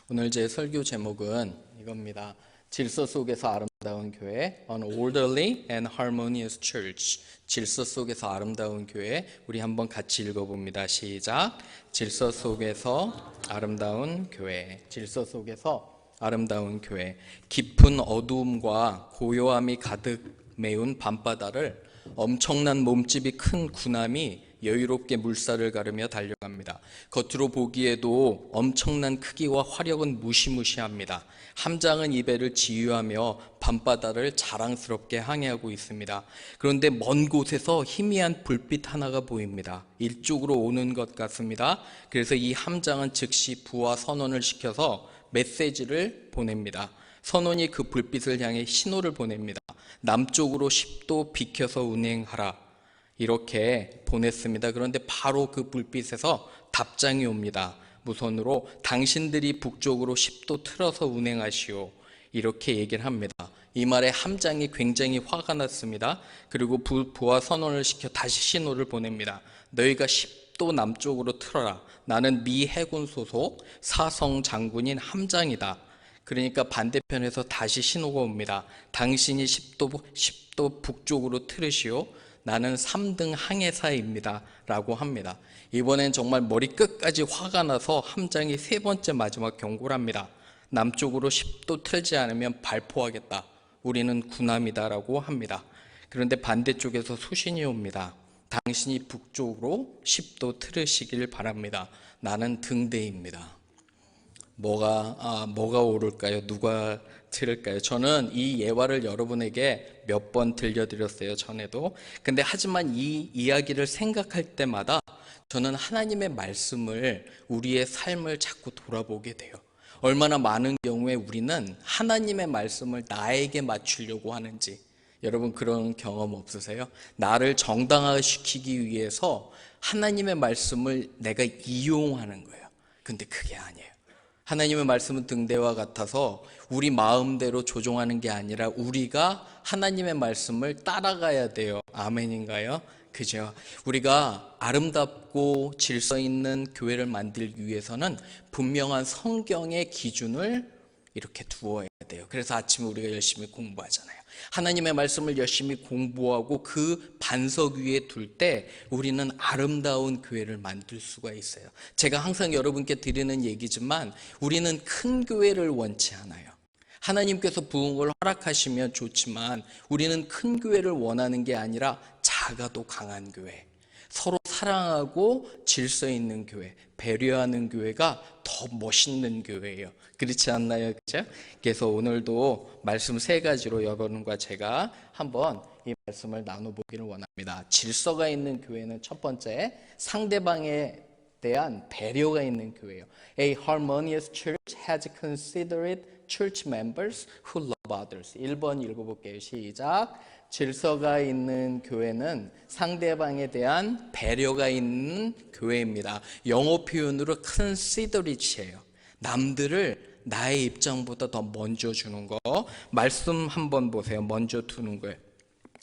오늘 제 설교 제목은 이겁니다. 질서 속에서 아름다운 교회, An Orderly and Harmonious Church. 질서 속에서 아름다운 교회. 우리 한번 같이 읽어봅니다. 시작. 질서 속에서 아름다운 교회. 질서 속에서 아름다운 교회. 깊은 어두움과 고요함이 가득 메운 밤바다를 엄청난 몸집이 큰 군함이 여유롭게 물살을 가르며 달려갑니다. 겉으로 보기에도 엄청난 크기와 화력은 무시무시합니다. 함장은 이 배를 지휘하며 밤바다를 자랑스럽게 항해하고 있습니다. 그런데 먼 곳에서 희미한 불빛 하나가 보입니다. 이쪽으로 오는 것 같습니다. 그래서 이 함장은 즉시 부하 선원을 시켜서 메시지를 보냅니다. 선원이 그 불빛을 향해 신호를 보냅니다. 남쪽으로 10도 비켜서 운행하라. 이렇게 보냈습니다. 그런데 바로 그 불빛에서 답장이 옵니다. 무선으로 당신들이 북쪽으로 10도 틀어서 운행하시오. 이렇게 얘기를 합니다. 이 말에 함장이 굉장히 화가 났습니다. 그리고 부하 선원을 시켜 다시 신호를 보냅니다. 너희가 10도 남쪽으로 틀어라. 나는 미 해군 소속 사성 장군인 함장이다. 그러니까 반대편에서 다시 신호가 옵니다. 당신이 10도 북쪽으로 틀으시오. 나는 3등 항해사입니다. 라고 합니다. 이번엔 정말 머리 끝까지 화가 나서 함장이 세 번째 마지막 경고를 합니다. 남쪽으로 10도 틀지 않으면 발포하겠다. 우리는 군함이다. 라고 합니다. 그런데 반대쪽에서 수신이 옵니다. 당신이 북쪽으로 10도 틀으시길 바랍니다. 나는 등대입니다. 뭐가 오를까요? 누가 들을까요? 저는 이 예화를 여러분에게 몇 번 들려드렸어요, 전에도. 근데 하지만 이 이야기를 생각할 때마다 저는 하나님의 말씀을, 우리의 삶을 자꾸 돌아보게 돼요. 얼마나 많은 경우에 우리는 하나님의 말씀을 나에게 맞추려고 하는지. 여러분 그런 경험 없으세요? 나를 정당화시키기 위해서 하나님의 말씀을 내가 이용하는 거예요. 근데 그게 아니에요. 하나님의 말씀은 등대와 같아서 우리 마음대로 조종하는 게 아니라 우리가 하나님의 말씀을 따라가야 돼요. 아멘인가요? 그죠? 우리가 아름답고 질서 있는 교회를 만들기 위해서는 분명한 성경의 기준을 이렇게 두어야 돼요. 그래서 아침에 우리가 열심히 공부하잖아요. 하나님의 말씀을 열심히 공부하고 그 반석 위에 둘 때 우리는 아름다운 교회를 만들 수가 있어요. 제가 항상 여러분께 드리는 얘기지만 우리는 큰 교회를 원치 않아요. 하나님께서 부흥을 허락하시면 좋지만 우리는 큰 교회를 원하는 게 아니라 작아도 강한 교회, 서로 사랑하고 질서 있는 교회, 배려하는 교회가 더 멋있는 교회예요. 그렇지 않나요? 그죠? 그래서 오늘도 말씀 세 가지로 여러분과 제가 한번 이 말씀을 나눠보기를 원합니다. 질서가 있는 교회는 첫 번째, 상대방에 대한 배려가 있는 교회예요. A harmonious church has considerate church members who love others. 1번 읽어볼게요. 시작. 질서가 있는 교회는 상대방에 대한 배려가 있는 교회입니다. 영어 표현으로 considerate예요. 남들을 나의 입장보다 더 먼저 주는 거. 말씀 한번 보세요. 먼저 두는 거예요.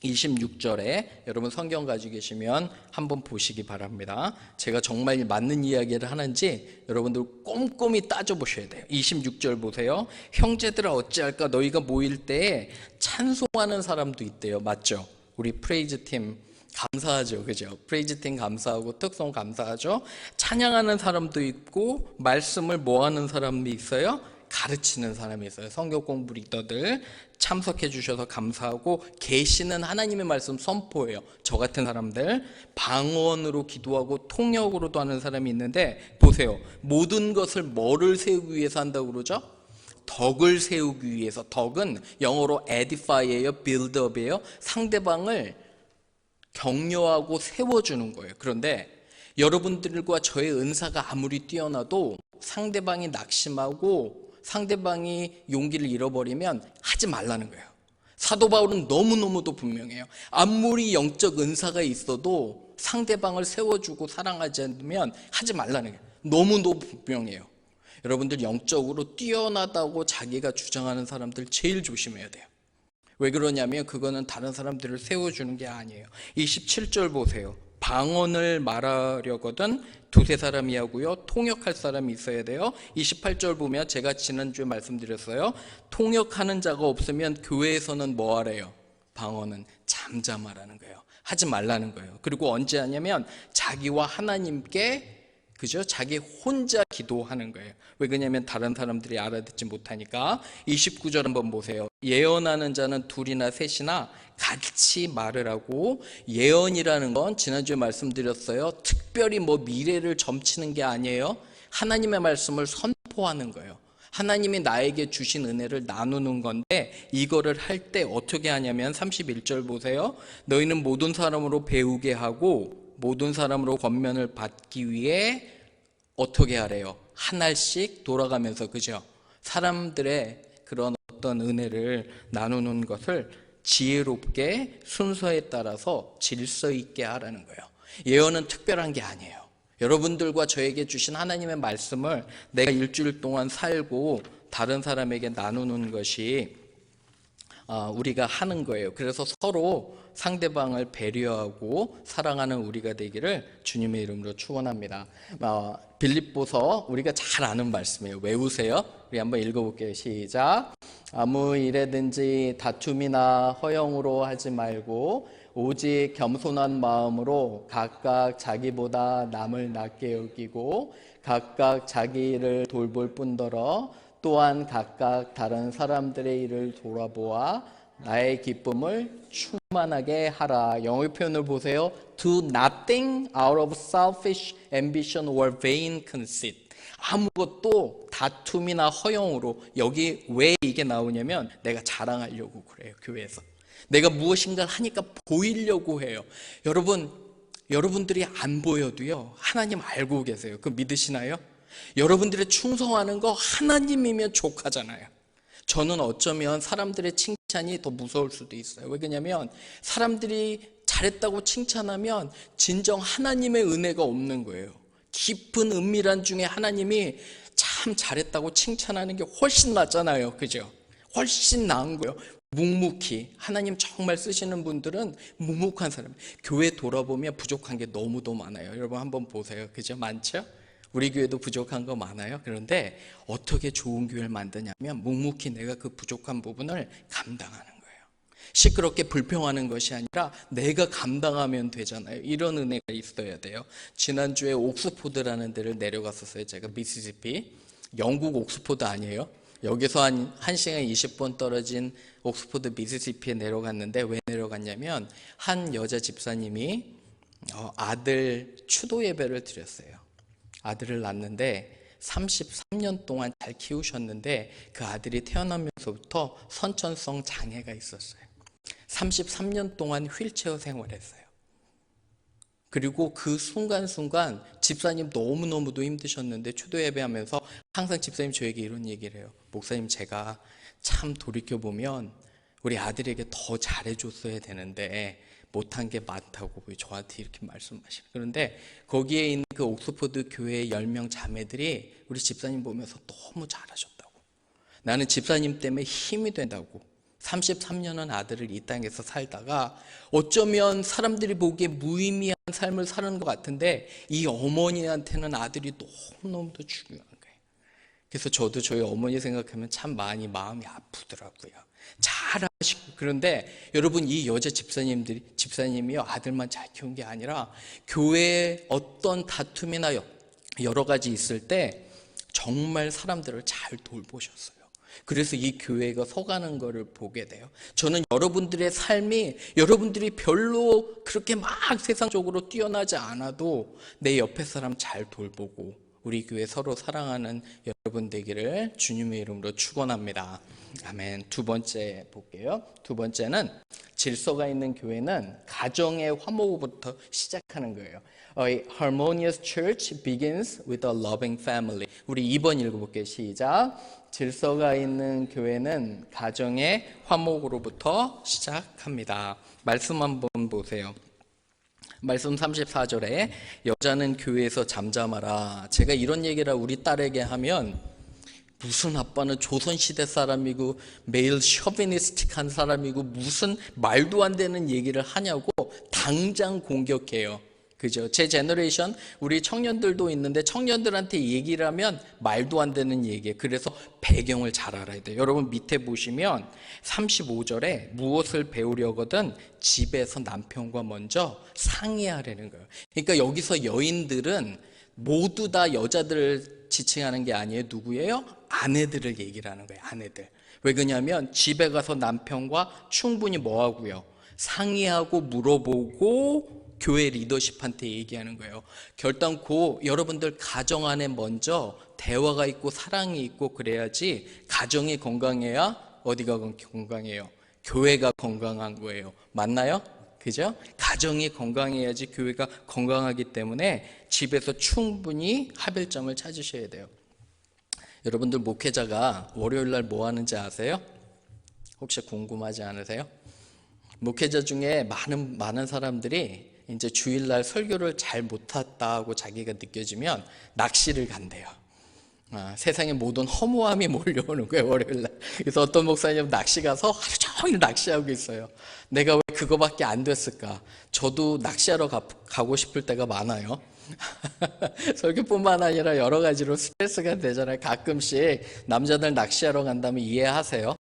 26절에 여러분 성경 가지고 계시면 한번 보시기 바랍니다. 제가 정말 맞는 이야기를 하는지 여러분들 꼼꼼히 따져보셔야 돼요. 26절 보세요. 형제들아 어찌할까 너희가 모일 때에 찬송하는 사람도 있대요. 맞죠? 우리 프레이즈 팀 감사하죠. 그죠? 프레이즈 팀 감사하고 특송 감사하죠. 찬양하는 사람도 있고 말씀을 뭐 하는 사람도 있어요? 가르치는 사람이 있어요. 성경 공부 리더들 참석해 주셔서 감사하고, 계시는 하나님의 말씀 선포해요. 저 같은 사람들 방언으로 기도하고 통역으로도 하는 사람이 있는데 보세요. 모든 것을 뭐를 세우기 위해서 한다고 그러죠? 덕을 세우기 위해서. 덕은 영어로 edify예요. buildup이에요. 상대방을 격려하고 세워주는 거예요. 그런데 여러분들과 저의 은사가 아무리 뛰어나도 상대방이 낙심하고 상대방이 용기를 잃어버리면 하지 말라는 거예요. 사도 바울은 너무너무도 분명해요. 아무리 영적 은사가 있어도 상대방을 세워주고 사랑하지 않으면 하지 말라는 거예요. 너무너무 분명해요. 여러분들 영적으로 뛰어나다고 자기가 주장하는 사람들 제일 조심해야 돼요. 왜 그러냐면 그거는 다른 사람들을 세워주는 게 아니에요. 27절 보세요. 방언을 말하려거든 두세 사람이 하고요. 통역할 사람이 있어야 돼요. 28절 보면 제가 지난주에 말씀드렸어요. 통역하는 자가 없으면 교회에서는 뭐 하래요? 방언은 잠잠하라는 거예요. 하지 말라는 거예요. 그리고 언제 하냐면 자기와 하나님께 그죠? 자기 혼자 기도하는 거예요. 왜 그러냐면 다른 사람들이 알아듣지 못하니까. 29절 한번 보세요. 예언하는 자는 둘이나 셋이나 같이 말을 하고, 예언이라는 건 지난주에 말씀드렸어요. 특별히 뭐 미래를 점치는 게 아니에요. 하나님의 말씀을 선포하는 거예요. 하나님이 나에게 주신 은혜를 나누는 건데, 이거를 할 때 어떻게 하냐면 31절 보세요. 너희는 모든 사람으로 배우게 하고 모든 사람으로 권면을 받기 위해 어떻게 하래요? 하나씩 돌아가면서, 그죠? 사람들의 그런 어떤 은혜를 나누는 것을 지혜롭게 순서에 따라서 질서 있게 하라는 거예요. 예언은 특별한 게 아니에요. 여러분들과 저에게 주신 하나님의 말씀을 내가 일주일 동안 살고 다른 사람에게 나누는 것이 우리가 하는 거예요. 그래서 서로 상대방을 배려하고 사랑하는 우리가 되기를 주님의 이름으로 축원합니다. 빌립보서 우리가 잘 아는 말씀이에요. 외우세요. 우리 한번 읽어볼게요. 시작. 아무 일에든지 다툼이나 허영으로 하지 말고 오직 겸손한 마음으로 각각 자기보다 남을 낮게 여기고 각각 자기 일을 돌볼 뿐더러 또한 각각 다른 사람들의 일을 돌아보아 나의 기쁨을 충만하게 하라. 영어 표현을 보세요. Do nothing out of selfish ambition or vain conceit. 아무것도 다툼이나 허영으로. 여기 왜 이게 나오냐면 내가 자랑하려고 그래요. 교회에서 내가 무엇인가 하니까 보이려고 해요. 여러분들이 안 보여도요 하나님 알고 계세요. 그거 믿으시나요? 여러분들의 충성하는 거 하나님이면 족하잖아요. 저는 어쩌면 사람들의 칭찬이 더 무서울 수도 있어요. 왜 그러냐면 사람들이 잘했다고 칭찬하면 진정 하나님의 은혜가 없는 거예요. 깊은 은밀한 중에 하나님이 참 잘했다고 칭찬하는 게 훨씬 낫잖아요. 그죠? 훨씬 나은 거예요. 묵묵히 하나님 정말 쓰시는 분들은 묵묵한 사람. 교회 돌아보면 부족한 게 너무도 많아요. 여러분 한번 보세요. 그죠? 많죠? 우리 교회도 부족한 거 많아요. 그런데 어떻게 좋은 교회를 만드냐면 묵묵히 내가 그 부족한 부분을 감당하는 거예요. 시끄럽게 불평하는 것이 아니라 내가 감당하면 되잖아요. 이런 은혜가 있어야 돼요. 지난주에 옥스포드라는 데를 내려갔었어요. 제가 미시시피. 영국 옥스포드 아니에요. 여기서 한 1시간 20분 떨어진 옥스포드 미시시피에 내려갔는데 왜 내려갔냐면 한 여자 집사님이 아들 추도 예배를 드렸어요. 아들을 낳았는데 33년 동안 잘 키우셨는데 그 아들이 태어나면서부터 선천성 장애가 있었어요. 33년 동안 휠체어 생활했어요. 그리고 그 순간순간 집사님 너무너무도 힘드셨는데 추도 예배하면서 항상 집사님 저에게 이런 얘기를 해요. 목사님, 제가 참 돌이켜보면 우리 아들에게 더 잘해줬어야 되는데 못한 게 많다고 저한테 이렇게 말씀하시는. 그런데 거기에 있는 그 옥스포드 교회의 10명 자매들이 우리 집사님 보면서 너무 잘하셨다고, 나는 집사님 때문에 힘이 된다고, 33년은 아들을 이 땅에서 살다가 어쩌면 사람들이 보기에 무의미한 삶을 사는 것 같은데 이 어머니한테는 아들이 너무너무도 중요한 거예요. 그래서 저도 저희 어머니 생각하면 참 많이 마음이 아프더라고요. 잘하시고. 그런데 여러분, 이 여자 집사님이요 아들만 잘 키운 게 아니라 교회에 어떤 다툼이나 여러 가지 있을 때 정말 사람들을 잘 돌보셨어요. 그래서 이 교회가 서가는 것을 보게 돼요. 저는 여러분들의 삶이, 여러분들이 별로 그렇게 막 세상적으로 뛰어나지 않아도 내 옆에 사람 잘 돌보고 우리 교회 서로 사랑하는 여러분 되기를 주님의 이름으로 축원합니다. 아멘. 두 번째 볼게요. 두 번째는 질서가 있는 교회는 가정의 화목부터 시작하는 거예요. A harmonious church begins with a loving family. 우리 2번 읽어볼게요. 시작. 질서가 있는 교회는 가정의 화목으로부터 시작합니다. 말씀 한번 보세요. 말씀 34절에 여자는 교회에서 잠잠하라. 제가 이런 얘기를 우리 딸에게 하면 무슨 아빠는 조선시대 사람이고 매일 셔비니스틱한 사람이고 무슨 말도 안 되는 얘기를 하냐고 당장 공격해요. 그죠? 제 제너레이션 우리 청년들도 있는데 청년들한테 얘기를 하면 말도 안 되는 얘기예요. 그래서 배경을 잘 알아야 돼요. 여러분 밑에 보시면 35절에 무엇을 배우려거든 집에서 남편과 먼저 상의하라는 거예요. 그러니까 여기서 여인들은 모두 다 여자들을 지칭하는 게 아니에요. 누구예요? 아내들을 얘기를 하는 거예요. 아내들. 왜 그러냐면 집에 가서 남편과 충분히 뭐 하고요? 상의하고 물어보고 교회 리더십한테 얘기하는 거예요. 결단코 여러분들 가정 안에 먼저 대화가 있고 사랑이 있고 그래야지 가정이 건강해야 어디가 건강해요? 교회가 건강한 거예요. 맞나요? 그죠? 가정이 건강해야지 교회가 건강하기 때문에 집에서 충분히 합일점을 찾으셔야 돼요. 여러분들 목회자가 월요일 날 뭐 하는지 아세요? 혹시 궁금하지 않으세요? 목회자 중에 많은 사람들이 이제 주일날 설교를 잘 못했다고 자기가 느껴지면 낚시를 간대요. 세상에 모든 허무함이 몰려오는 거예요, 월요일날. 그래서 어떤 목사님 낚시 가서 하루 종일 낚시하고 있어요. 내가 왜 그거밖에 안 됐을까? 저도 낚시하러 가고 싶을 때가 많아요. 설교뿐만 아니라 여러 가지로 스트레스가 되잖아요. 가끔씩 남자들 낚시하러 간다면 이해하세요.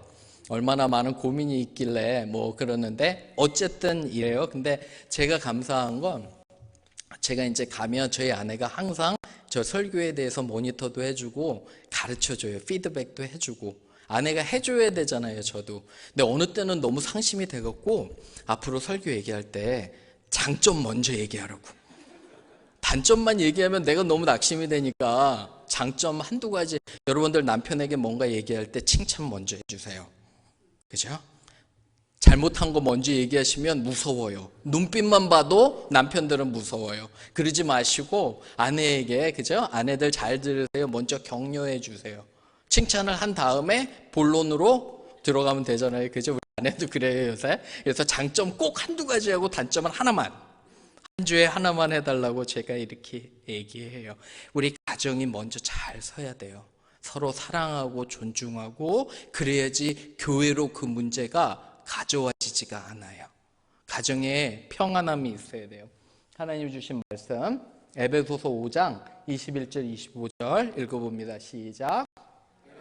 얼마나 많은 고민이 있길래 뭐 그러는데 어쨌든 이래요. 근데 제가 감사한 건 제가 이제 가면 저희 아내가 항상 저 설교에 대해서 모니터도 해주고 가르쳐줘요. 피드백도 해주고. 아내가 해줘야 되잖아요, 저도. 근데 어느 때는 너무 상심이 돼갖고 앞으로 설교 얘기할 때 장점 먼저 얘기하라고. 단점만 얘기하면 내가 너무 낙심이 되니까 장점 한두 가지. 여러분들 남편에게 뭔가 얘기할 때 칭찬 먼저 해주세요. 그죠? 잘못한 거 먼저 얘기하시면 무서워요. 눈빛만 봐도 남편들은 무서워요. 그러지 마시고 아내에게, 그죠? 아내들 잘 들으세요. 먼저 격려해 주세요. 칭찬을 한 다음에 본론으로 들어가면 되잖아요. 그죠? 우리 아내도 그래요, 요새. 그래서 장점 꼭 한두 가지 하고 단점은 하나만. 한 주에 하나만 해달라고 제가 이렇게 얘기해요. 우리 가정이 먼저 잘 서야 돼요. 서로 사랑하고 존중하고 그래야지 교회로 그 문제가 가져와지지가 않아요. 가정에 평안함이 있어야 돼요. 하나님 주신 말씀 에베소서 5장 21절 25절 읽어봅니다. 시작.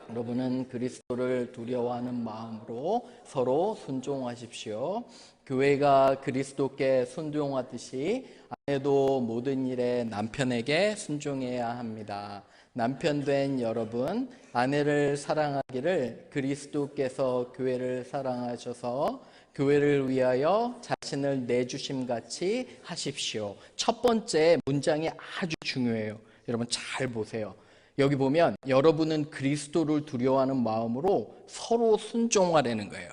여러분은 그리스도를 두려워하는 마음으로 서로 순종하십시오. 교회가 그리스도께 순종하듯이 아내도 모든 일에 남편에게 순종해야 합니다. 남편 된 여러분, 아내를 사랑하기를 그리스도께서 교회를 사랑하셔서 교회를 위하여 자신을 내주심같이 하십시오. 첫 번째 문장이 아주 중요해요. 여러분 잘 보세요. 여기 보면 여러분은 그리스도를 두려워하는 마음으로 서로 순종하라는 거예요.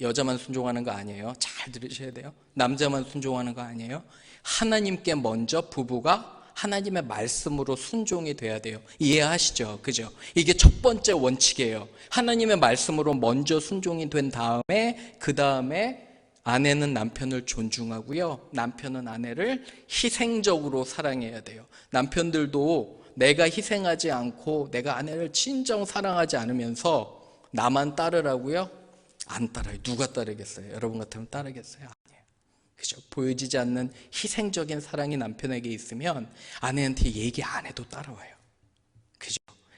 여자만 순종하는 거 아니에요. 잘 들으셔야 돼요. 남자만 순종하는 거 아니에요. 하나님께 먼저 부부가 하나님의 말씀으로 순종이 돼야 돼요. 이해하시죠? 그죠? 이게 첫 번째 원칙이에요. 하나님의 말씀으로 먼저 순종이 된 다음에 그 다음에 아내는 남편을 존중하고요. 남편은 아내를 희생적으로 사랑해야 돼요. 남편들도 내가 희생하지 않고 내가 아내를 진정 사랑하지 않으면서 나만 따르라고요? 안 따라요. 누가 따르겠어요? 여러분 같으면 따르겠어요? 아니에요. 그죠? 보여지지 않는 희생적인 사랑이 남편에게 있으면 아내한테 얘기 안 해도 따라와요. 그죠?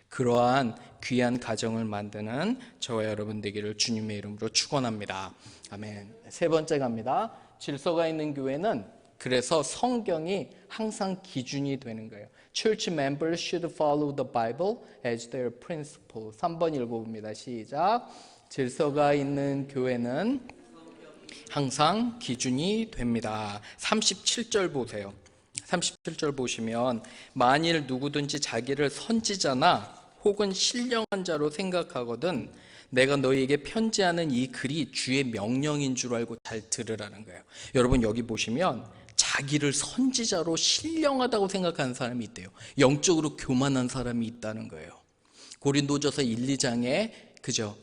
그러한 귀한 가정을 만드는 저와 여러분 되기를 주님의 이름으로 축원합니다. 아멘. 세 번째 갑니다. 질서가 있는 교회는 그래서 성경이 항상 기준이 되는 거예요. Church members should follow the Bible as their principle. 3번 읽어봅니다. 시작. 질서가 있는 교회는 항상 기준이 됩니다. 37절 보세요. 37절 보시면 만일 누구든지 자기를 선지자나 혹은 신령한 자로 생각하거든 내가 너희에게 편지하는 이 글이 주의 명령인 줄 알고 잘 들으라는 거예요. 여러분 여기 보시면 자기를 선지자로 신령하다고 생각하는 사람이 있대요. 영적으로 교만한 사람이 있다는 거예요. 고린도전서 1, 2장에 그죠?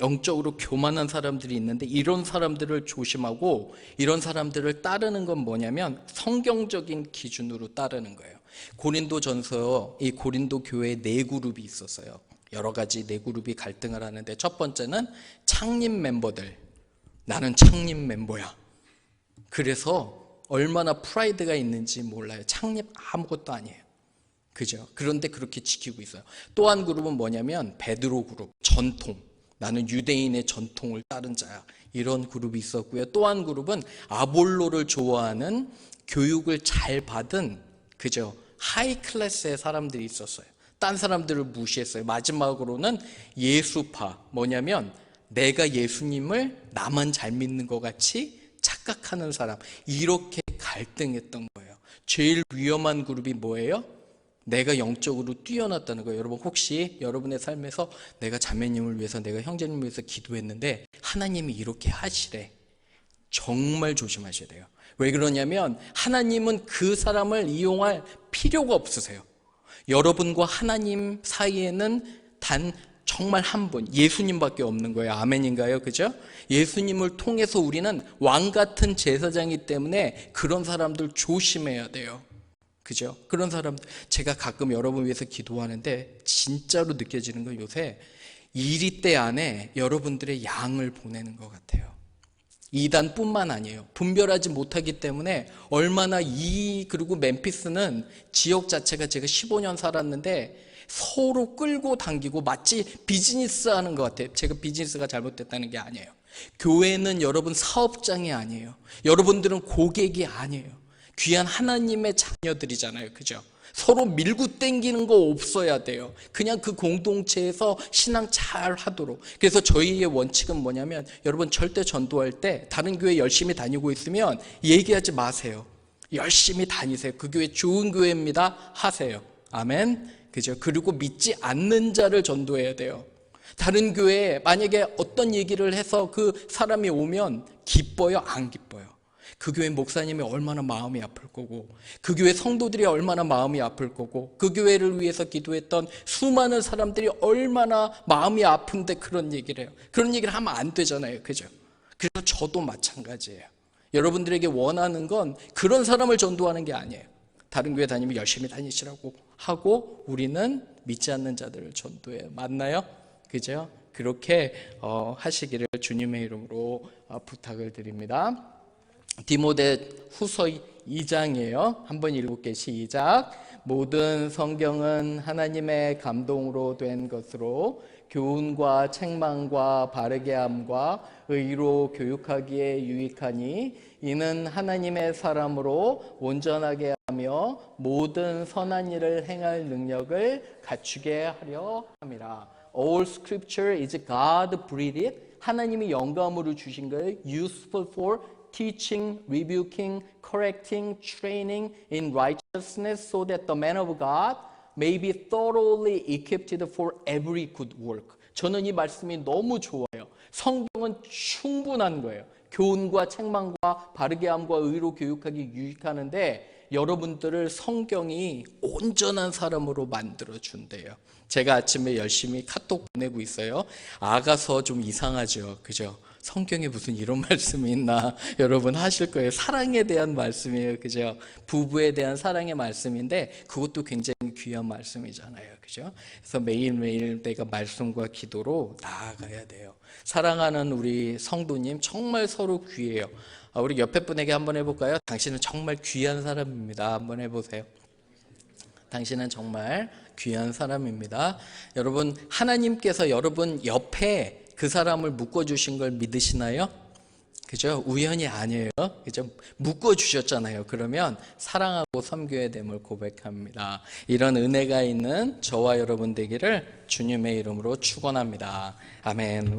영적으로 교만한 사람들이 있는데 이런 사람들을 조심하고 이런 사람들을 따르는 건 뭐냐면 성경적인 기준으로 따르는 거예요. 고린도전서 이 고린도 교회에 네 그룹이 있었어요. 여러 가지 네 그룹이 갈등을 하는데 첫 번째는 창립 멤버들. 나는 창립 멤버야. 그래서 얼마나 프라이드가 있는지 몰라요. 창립 아무것도 아니에요. 그죠? 그런데 그렇게 지키고 있어요. 또 한 그룹은 뭐냐면 베드로 그룹, 전통. 나는 유대인의 전통을 따른 자야. 이런 그룹이 있었고요. 또 한 그룹은 아볼로를 좋아하는 교육을 잘 받은 그죠? 하이 클래스의 사람들이 있었어요. 딴 사람들을 무시했어요. 마지막으로는 예수파. 뭐냐면 내가 예수님을 나만 잘 믿는 것 같이 착각하는 사람. 이렇게 갈등했던 거예요. 제일 위험한 그룹이 뭐예요? 내가 영적으로 뛰어났다는 거예요. 여러분 혹시 여러분의 삶에서 내가 자매님을 위해서 내가 형제님을 위해서 기도했는데 하나님이 이렇게 하시래. 정말 조심하셔야 돼요. 왜 그러냐면 하나님은 그 사람을 이용할 필요가 없으세요. 여러분과 하나님 사이에는 단 정말 한 분, 예수님밖에 없는 거예요. 아멘인가요? 그죠? 예수님을 통해서 우리는 왕 같은 제사장이기 때문에 그런 사람들 조심해야 돼요. 그죠? 그런 사람들, 제가 가끔 여러분 위해서 기도하는데 진짜로 느껴지는 건 요새 이리 때 안에 여러분들의 양을 보내는 것 같아요. 이단뿐만 아니에요. 분별하지 못하기 때문에 얼마나 그리고 멤피스는 지역 자체가 제가 15년 살았는데 서로 끌고 당기고 마치 비즈니스 하는 것 같아요. 제가 비즈니스가 잘못됐다는 게 아니에요. 교회는 여러분 사업장이 아니에요. 여러분들은 고객이 아니에요. 귀한 하나님의 자녀들이잖아요. 그죠? 서로 밀고 땡기는 거 없어야 돼요. 그냥 그 공동체에서 신앙 잘 하도록. 그래서 저희의 원칙은 뭐냐면 여러분 절대 전도할 때 다른 교회 열심히 다니고 있으면 얘기하지 마세요. 열심히 다니세요. 그 교회 좋은 교회입니다. 하세요. 아멘. 그죠? 그리고 믿지 않는 자를 전도해야 돼요. 다른 교회에 만약에 어떤 얘기를 해서 그 사람이 오면 기뻐요? 안 기뻐요? 그 교회 목사님이 얼마나 마음이 아플 거고 그 교회 성도들이 얼마나 마음이 아플 거고 그 교회를 위해서 기도했던 수많은 사람들이 얼마나 마음이 아픈데 그런 얘기를 해요. 그런 얘기를 하면 안 되잖아요. 그죠? 그래서 저도 마찬가지예요. 여러분들에게 원하는 건 그런 사람을 전도하는 게 아니에요. 다른 교회 다니면 열심히 다니시라고 하고 우리는 믿지 않는 자들을 전도해요. 맞나요? 그죠? 그렇게 하시기를 주님의 이름으로 부탁을 드립니다. 디모데 후서 2장이에요. 한번 읽을게요. 시작. 모든 성경은 하나님의 감동으로 된 것으로 교훈과 책망과 바르게 함과 의로 교육하기에 유익하니 이는 하나님의 사람으로 온전하게 하며 모든 선한 일을 행할 능력을 갖추게 하려 함이라. All scripture is God breathed. 하나님이 영감으로 주신 거예요. Useful for teaching, rebuking, correcting, training in righteousness so that the man of God may be thoroughly equipped for every good work. 저는 이 말씀이 너무 좋아요. 성경은 충분한 거예요. 교훈과 책망과 바르게 함과 의로 교육하기 유익하는데 여러분들을 성경이 온전한 사람으로 만들어 준대요. 제가 아침에 열심히 카톡 보내고 있어요. 아가서 좀 이상하죠. 그죠? 성경에 무슨 이런 말씀이 있나 여러분 하실 거예요. 사랑에 대한 말씀이에요. 그죠? 부부에 대한 사랑의 말씀인데 그것도 굉장히 귀한 말씀이잖아요. 그죠? 그래서 매일매일 내가 말씀과 기도로 나아가야 돼요. 사랑하는 우리 성도님 정말 서로 귀해요. 우리 옆에 분에게 한번 해볼까요? 당신은 정말 귀한 사람입니다. 한번 해보세요. 당신은 정말 귀한 사람입니다. 여러분 하나님께서 여러분 옆에 그 사람을 묶어주신 걸 믿으시나요? 그죠? 우연이 아니에요. 그죠? 묶어주셨잖아요. 그러면 사랑하고 섬겨야 됨을 고백합니다. 이런 은혜가 있는 저와 여러분 되기를 주님의 이름으로 축원합니다. 아멘. 우리